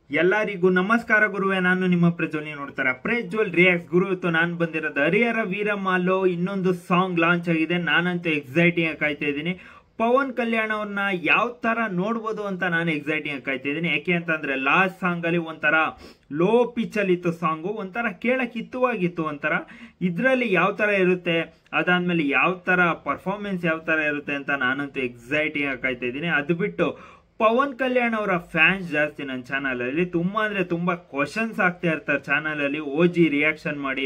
ಎಲ್ಲರಿಗೂ ನಮಸ್ಕಾರ ಗುರುವೆ. ನಾನು ನಿಮ್ಮ ಪ್ರಜ್ವಲ್. ನೀವು ನೋಡ್ತಾರ ಪ್ರಜ್ವಲ್ ರಿಯಾಕ್ಟ್ ಗುರು. ಇವತ್ತು ನಾನು ಬಂದಿರೋದು ಹರಿಹರ ವೀರಮಾಲು ಇನ್ನೊಂದು ಸಾಂಗ್ ಲಾಂಚ್ ಆಗಿದೆ. ನಾನಂತೂ ಎಕ್ಸೈಟಿಂಗ್ ಆಗಿ ಕಾಯ್ತಾ ಇದ್ದೀನಿ. ಪವನ್ ಕಲ್ಯಾಣ್ ಅವ್ರನ್ನ ಯಾವ ತರ ನೋಡ್ಬೋದು ಅಂತ ನಾನು ಎಕ್ಸೈಟಿಂಗ್ ಆಗಿ ಕಾಯ್ತಾ ಇದ್ದೀನಿ. ಯಾಕೆ ಅಂತಂದ್ರೆ ಲಾಸ್ಟ್ ಸಾಂಗ್ ಅಲ್ಲಿ ಒಂಥರ ಲೋ ಪಿಚ್ ಅಲ್ಲಿ ಇತ್ತು ಸಾಂಗು, ಒಂಥರ ಕೇಳಕ್ ಇತ್ತುವಾಗಿತ್ತು. ಒಂಥರ ಇದ್ರಲ್ಲಿ ಯಾವ ತರ ಇರುತ್ತೆ, ಅದಾದ್ಮೇಲೆ ಯಾವ ತರ ಪರ್ಫಾರ್ಮೆನ್ಸ್ ಯಾವ ತರ ಇರುತ್ತೆ ಅಂತ ನಾನಂತೂ ಎಕ್ಸೈಟಿಂಗ್ ಆಗಿ ಕಾಯ್ತಾ ಇದ್ದೀನಿ. ಅದು ಬಿಟ್ಟು ಪವನ್ ಕಲ್ಯಾಣ್ ಅವರ ಫ್ಯಾನ್ಸ್ ಜಾಸ್ತಿ ನನ್ನ ಚಾನಲ್ ಅಲ್ಲಿ. ತುಂಬಾ ಅಂದ್ರೆ ತುಂಬಾ ಕ್ವಶನ್ಸ್ ಆಗ್ತಾ ಇರ್ತಾರೆ ಚಾನಲ್ ಅಲ್ಲಿ. ಓಜಿ ರಿಯಾಕ್ಷನ್ ಮಾಡಿ,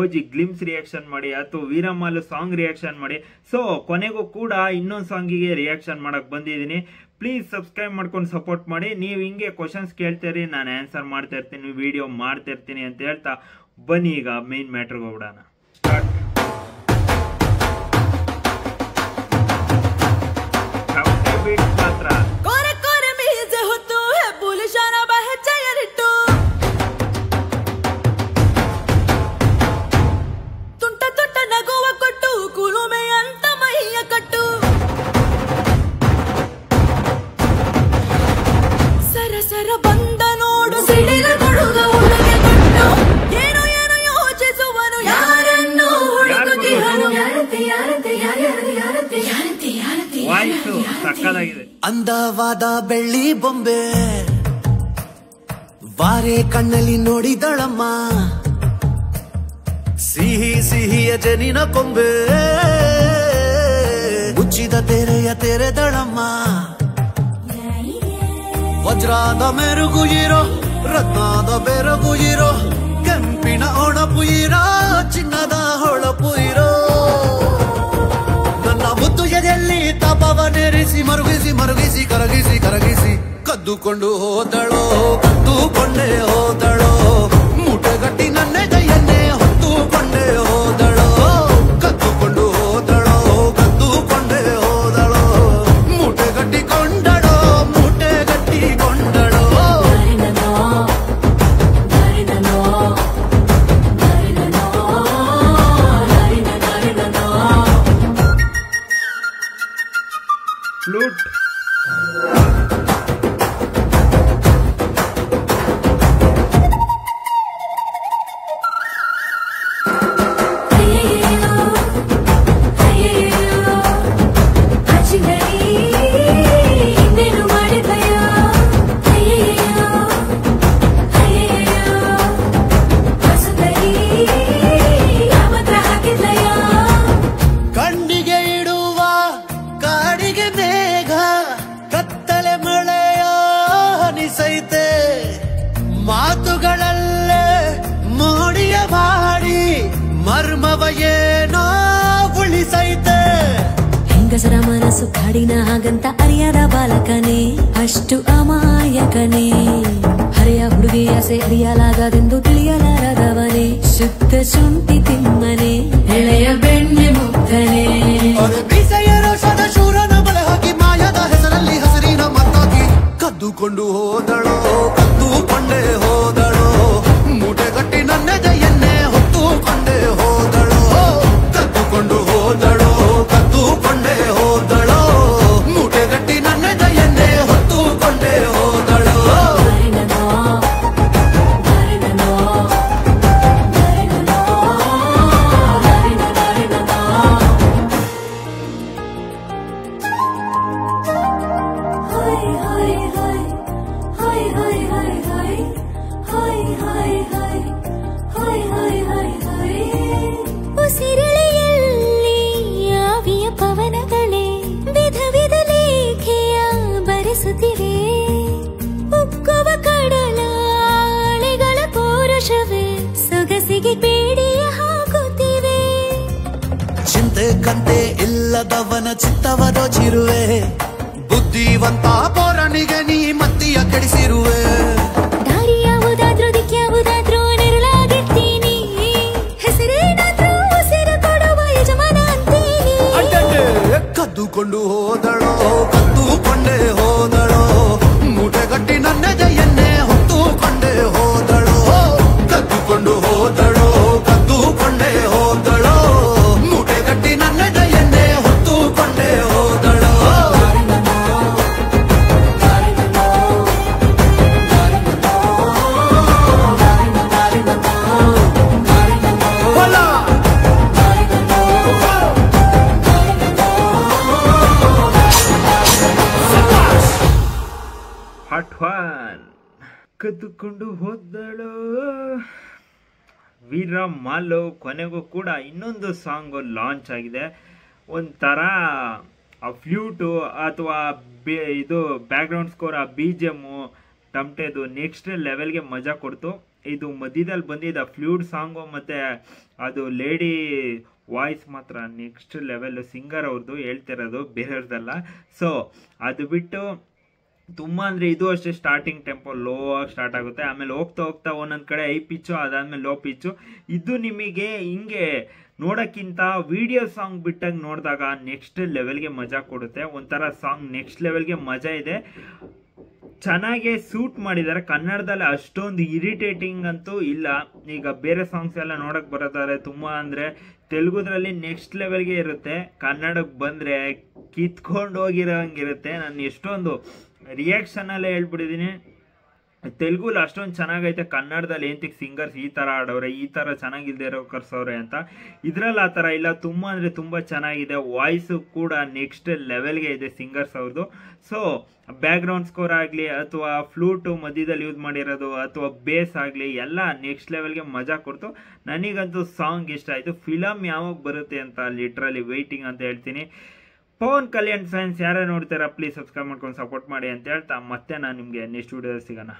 ಓಜಿ ಗ್ಲಿಮ್ಸ್ ರಿಯಾಕ್ಷನ್ ಮಾಡಿ, ಅಥವಾ ವೀರಮಾಲು ಸಾಂಗ್ ರಿಯಾಕ್ಷನ್ ಮಾಡಿ. ಸೊ ಕೊನೆಗೂ ಕೂಡ ಇನ್ನೊಂದು ಸಾಂಗಿಗೆ ರಿಯಾಕ್ಷನ್ ಮಾಡಕ್ ಬಂದಿದ್ದೀನಿ. ಪ್ಲೀಸ್ ಸಬ್ಸ್ಕ್ರೈಬ್ ಮಾಡ್ಕೊಂಡು ಸಪೋರ್ಟ್ ಮಾಡಿ. ನೀವು ಹಿಂಗೆ ಕ್ವಶನ್ಸ್ ಕೇಳ್ತೀರಿ, ನಾನು ಆನ್ಸರ್ ಮಾಡ್ತಾ ಇರ್ತೀನಿ, ವಿಡಿಯೋ ಮಾಡ್ತಾ ಇರ್ತೀನಿ ಅಂತ ಹೇಳ್ತಾ ಬನ್ನಿ ಈಗ ಮೇನ್ ಮ್ಯಾಟ್ರಿಗೆ ಹೋಗ್ಬಿಡೋಣ. ಮಾತ್ರ ಅಂದವಾದ ಬೆಳ್ಳಿ ಬೊಂಬೆ ವಾರೆ ಕಣ್ಣಲ್ಲಿ ನೋಡಿದಳಮ್ಮ, ಸಿಹಿ ಸಿಹಿಯ ಜನಿನ ಕೊಂಬೆ ಮುಚ್ಚಿದ ತೆರೆಯ ತೆರೆದಳಮ್ಮ. ವಜ್ರದ ಮೆರುಗು ಇರೋ, ರತ್ನದ ಬೆರಗು ಇರೋ, ಕೆಂಪಿನ ಒಣಪು ಇರೋ, ಚಿನ್ನದ ಹೊಳಪು ಇರೋ, ನನ್ನ ಮುದ್ದು ಎದೆಯಲ್ಲಿ ತಾಪವನ್ನೇರಿಸಿ ಮರುಗಿಸಿ ಮರುಗಿಸಿ ಕರಗಿಸಿ ಕರಗಿಸಿ ಕದ್ದುಕೊಂಡು ಹೋದಳೋ, ಕದ್ದುಕೊಂಡೇ ಹೋದಳೋ, ಮೂಟೆಗಟ್ಟಿ ನನ್ನ ಕೈಯನ್ನೇ ಹೊತ್ತುಕೊಂಡೇ ಹೋದಳೋ, ಕದ್ದುಕೊಂಡು ಹೋದಳೋ, ಕದ್ದುಕೊಂಡೇ ಹೋದಳೋ, ಮೂಟೆಗಟ್ಟಿಕೊಂಡಳೋ, ಮೂಟೆಗಟ್ಟಿಕೊಂಡಳೋ. ಫ್ಲೂಟ್ ಮಾತುಗಳಲ್ಲೇ ಮೋಡಿಯ ಮಾಡಿ ಮರ್ಮವ ಏನೋ ಉಳಿಸೈತೆ. ಹೆಂಗಸರ ಮನಸ್ಸು ಕಾಡಿನ ಹಾಗಂತ ಅರಿಯದ ಬಾಲಕನೇ, ಅಷ್ಟು ಅಮಾಯಕನೇ, ಹರೆಯ ಹುಡುಗಿ ಆಸೆ ಅರಿಯಲಾಗದೆಂದು ತಿಳಿಯಲಾರದವನೇ, ಶುದ್ಧ ಶುಂಠಿ ತಿಮ್ಮನೆ, ಎಳೆಯ ಬೆಣ್ಣೆ ಮುಗ್ಧನೆ, ಬೀಸೆಯ ರೋಷದ ಶೂರನ ಬಲೆ ಹಾಕಿ ಮಾಯದ ಹೆಸರಲ್ಲಿ ಹಸಿರಿನ ಮತ್ತಾಗಿ ಕದ್ದುಕೊಂಡು ಹೋದಳೋ, ಕದ್ದುಕೊಂಡೇ ಹೋದಳೋ, ಮೂಟೆಗಟ್ಟಿ ನನ್ನೆದೆಯನ್ನೇ ಹೊತ್ತುಕೊಂಡೇ ಹೋದಳೋ, ಕದ್ದುಕೊಂಡು ಹೋದಳೋ, ಕದ್ದುಕೊಂಡೇ ಹೋದಳೋ, ಮೂಟೆಗಟ್ಟಿ ನನ್ನೆದೆಯನ್ನೇ ಹೊತ್ತುಕೊಂಡೇ ಹೋದಳೋ. ಉಸಿರಳೆಯಲ್ಲಿ ಆವಿಯ ಪವನಗಳೇ ವಿಧ ವಿಧ ಲೇಖೆಯ ಬರೆಸುತ್ತಿವೆ, ಉಕ್ಕುವ ಕಡಲ ಅಲೆಗಳ ಪೌರುಷವೇ ಸೊಗಸಿಗೆ ಬೇಡಿಯ ಹಾಕುತ್ತಿವೆ. ಚಿಂತೆ ಕಂತೆ ಇಲ್ಲದವನ ಚಿತ್ತವ ದೋಚಿರುವೆ, ಬುದ್ಧಿವಂತ ಪೌರನಿಗೆ ನೀ ಮತ್ತಿಯ ಕೆಡಿಸಿರುವೆ. ದಾರಿ ಯಾವುದಾದ್ರೂ ದಿಕ್ಕ್ಯಾವುದಾದ್ರೂ ನೆರಳಾಗಿರ್ತೀನಿ, ಹೆಸರೇನಾದ್ರೂ ಉಸಿರು ಕೊಡುವ ಯಜಮಾನ ಅಂತೀನಿ. ಕದ್ದುಕೊಂಡು ಹೋದಳೋ, ಕದ್ದುಕೊಂಡೇ ಹೋದಳೋ, ಮೂಟೆಗಟ್ಟಿ ನನ್ನೆದೆಯನ್ನೇ ಹೊತ್ತುಕೊಂಡೇ ಹೋದಳೋ, ಕದ್ದುಕೊಂಡು ಹೋದಳೋ, ಕದ್ದುಕೊಂಡೇ ಹೋದಳೋ, ಮೂಟೆಗಟ್ಟಿ ನನ್ನೆದೆಯನ್ನೇ ಹೊತ್ತುಕೊಂಡೇ ಹೋದಳೋ. ಕದ್ದುಕೊಂಡು ಹೋದಳು ವೀರಮಾಲು. ಕೊನೆಗೂ ಕೂಡ ಇನ್ನೊಂದು ಸಾಂಗು ಲಾಂಚ್ ಆಗಿದೆ. ಒಂಥರ ಆ ಫ್ಲೂಟು ಅಥವಾ ಇದು ಬ್ಯಾಕ್ಗ್ರೌಂಡ್ ಸ್ಕೋರ್, ಆ BGM ಟಮ್ಟೆದು ನೆಕ್ಸ್ಟ್ ಲೆವೆಲ್ಗೆ ಮಜಾ ಕೊಡ್ತು. ಇದು ಮಧ್ಯದಲ್ಲಿ ಬಂದಿದ್ದ ಫ್ಲೂಟ್ ಸಾಂಗು ಮತ್ತು ಅದು ಲೇಡಿ ವಾಯ್ಸ್ ಮಾತ್ರ ನೆಕ್ಸ್ಟ್ ಲೆವೆಲ್. ಸಿಂಗರ್ ಅವ್ರದ್ದು ಹೇಳ್ತಿರೋದು, ಬೇರೆಯವ್ರದ್ದಲ್ಲ. ಸೊ ಅದು ಬಿಟ್ಟು ತುಂಬ ಅಂದರೆ ಇದು ಅಷ್ಟೇ ಸ್ಟಾರ್ಟಿಂಗ್ ಟೆಂಪೋ ಲೋ ಆಗಿ ಸ್ಟಾರ್ಟ್ ಆಗುತ್ತೆ, ಆಮೇಲೆ ಹೋಗ್ತಾ ಹೋಗ್ತಾ ಒಂದೊಂದು ಕಡೆ ಹೈ ಪಿಚ್ಚು, ಅದಾದಮೇಲೆ ಲೋ ಪಿಚ್ಚು. ಇದು ನಿಮಗೆ ಹಿಂಗೆ ನೋಡೋಕ್ಕಿಂತ ವಿಡಿಯೋ ಸಾಂಗ್ ಬಿಟ್ಟಾಗ ನೋಡಿದಾಗ ನೆಕ್ಸ್ಟ್ ಲೆವೆಲ್ಗೆ ಮಜಾ ಕೊಡುತ್ತೆ. ಒಂಥರ ಸಾಂಗ್ ನೆಕ್ಸ್ಟ್ ಲೆವೆಲ್ಗೆ ಮಜಾ ಇದೆ, ಚೆನ್ನಾಗೇ ಸೂಟ್ ಮಾಡಿದ್ದಾರೆ. ಕನ್ನಡದಲ್ಲಿ ಅಷ್ಟೊಂದು ಇರಿಟೇಟಿಂಗ್ ಅಂತೂ ಇಲ್ಲ. ಈಗ ಬೇರೆ ಸಾಂಗ್ಸ್ ಎಲ್ಲ ನೋಡೋಕೆ ಬರೋದಾದ್ರೆ ತುಂಬ ಅಂದರೆ ತೆಲುಗುದ್ರಲ್ಲಿ ನೆಕ್ಸ್ಟ್ ಲೆವೆಲ್ಗೆ ಇರುತ್ತೆ, ಕನ್ನಡಕ್ಕೆ ಬಂದರೆ ಕಿತ್ಕೊಂಡು ಹೋಗಿರೋಂಗಿರುತ್ತೆ. ನಾನು ಎಷ್ಟೊಂದು ರಿಯಾಕ್ಷನಲ್ಲೇ ಹೇಳ್ಬಿಟ್ಟಿದ್ದೀನಿ, ತೆಲುಗುಲಿ ಅಷ್ಟೊಂದು ಚೆನ್ನಾಗೈತೆ, ಕನ್ನಡದಲ್ಲಿ ಏಂತಿಗೆ ಸಿಂಗರ್ಸ್ ಈ ಥರ ಆಡೋರೆ, ಈ ಥರ ಚೆನ್ನಾಗಿಲ್ದೇ ಇರೋ ಕರ್ಸೋರೆ ಅಂತ. ಇದರಲ್ಲಿ ಆ ಥರ ಇಲ್ಲ, ತುಂಬ ಅಂದರೆ ತುಂಬ ಚೆನ್ನಾಗಿದೆ. ವಾಯ್ಸು ಕೂಡ ನೆಕ್ಸ್ಟ್ ಲೆವೆಲ್ಗೆ ಇದೆ ಸಿಂಗರ್ಸ್ ಅವ್ರದ್ದು. ಸೊ ಬ್ಯಾಕ್ಗ್ರೌಂಡ್ ಸ್ಕೋರ್ ಆಗಲಿ ಅಥವಾ ಫ್ಲೂಟು ಮಧ್ಯದಲ್ಲಿ ಯೂಸ್ ಮಾಡಿರೋದು ಅಥವಾ ಬೇಸ್ ಆಗಲಿ ಎಲ್ಲ ನೆಕ್ಸ್ಟ್ ಲೆವೆಲ್ಗೆ ಮಜಾ ಕೊಡ್ತು. ನನಗಂತೂ ಸಾಂಗ್ ಇಷ್ಟ ಆಯಿತು. ಫಿಲಮ್ ಯಾವಾಗ ಬರುತ್ತೆ ಅಂತ ಲಿಟ್ರಲಿ ವೆಯ್ಟಿಂಗ್ ಅಂತ ಹೇಳ್ತೀನಿ. ಪವನ್ ಕಲ್ಯಾಣ್ ಫ್ಯಾನ್ಸ್ ಯಾರೇ ನೋಡ್ತಾರ ಪ್ಲೀಸ್ ಸಬ್ಸ್ಕ್ರೈಬ್ ಮಾಡ್ಕೊಂಡು ಸಪೋರ್ಟ್ ಮಾಡಿ ಅಂತ ಹೇಳ್ತಾ ಮತ್ತೆ ನಾನು ನಿಮಗೆ ನೆಕ್ಸ್ಟ್ ವಿಡಿಯೋದಲ್ಲಿ ಸಿಗೋಣ.